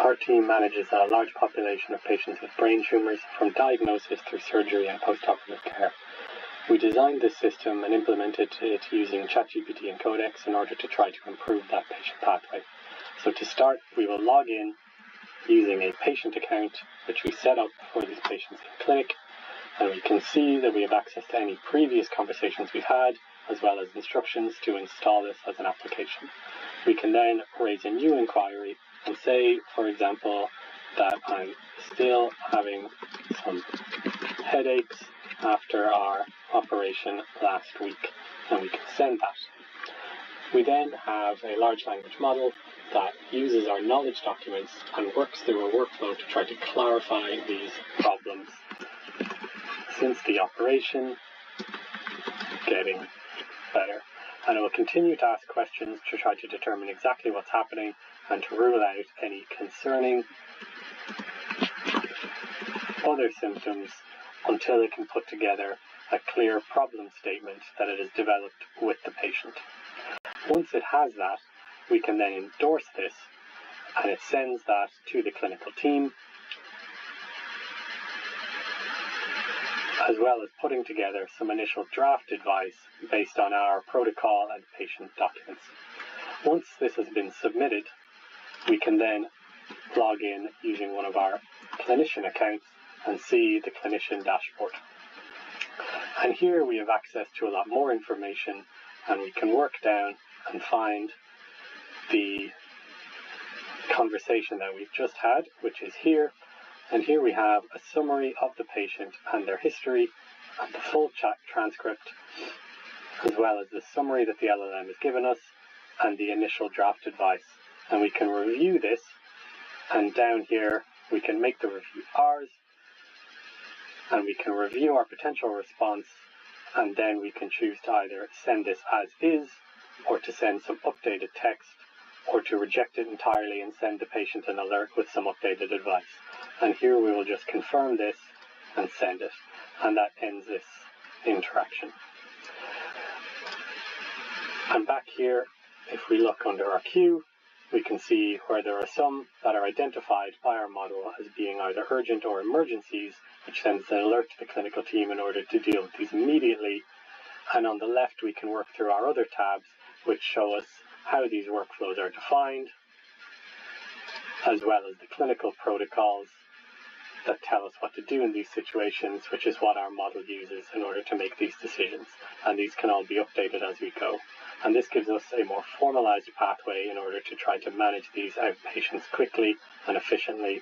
Our team manages a large population of patients with brain tumours from diagnosis through surgery and post-operative care. We designed this system and implemented it using ChatGPT and CORTEX in order to try to improve that patient pathway. So to start, we will log in using a patient account, which we set up for these patients in clinic, and we can see that we have access to any previous conversations we've had, as well as instructions to install this as an application. We can then raise a new inquiry and say, for example, that I'm still having some headaches after our operation last week, and we can send that. We then have a large language model that uses our knowledge documents and works through a workflow to try to clarify these problems since the operation, getting better. And it will continue to ask questions to try to determine exactly what's happening and to rule out any concerning other symptoms until it can put together a clear problem statement that it has developed with the patient. Once it has that, we can then endorse this, and it sends that to the clinical team, as well as putting together some initial draft advice based on our protocol and patient documents. Once this has been submitted, we can then log in using one of our clinician accounts and see the clinician dashboard. And here we have access to a lot more information, and we can work down and find the conversation that we've just had, which is here. And here we have a summary of the patient and their history and the full chat transcript, as well as the summary that the LLM has given us and the initial draft advice. And we can review this, and down here we can make the review ours, and we can review our potential response, and then we can choose to either send this as is, or to send some updated text, or to reject it entirely and send the patient an alert with some updated advice. And here we will just confirm this and send it, and that ends this interaction. And back here, if we look under our queue, we can see where there are some that are identified by our model as being either urgent or emergencies, which sends an alert to the clinical team in order to deal with these immediately. And on the left, we can work through our other tabs, which show us how these workflows are defined, as well as the clinical protocols that tell us what to do in these situations, which is what our model uses in order to make these decisions. And these can all be updated as we go. And this gives us a more formalized pathway in order to try to manage these outpatients quickly and efficiently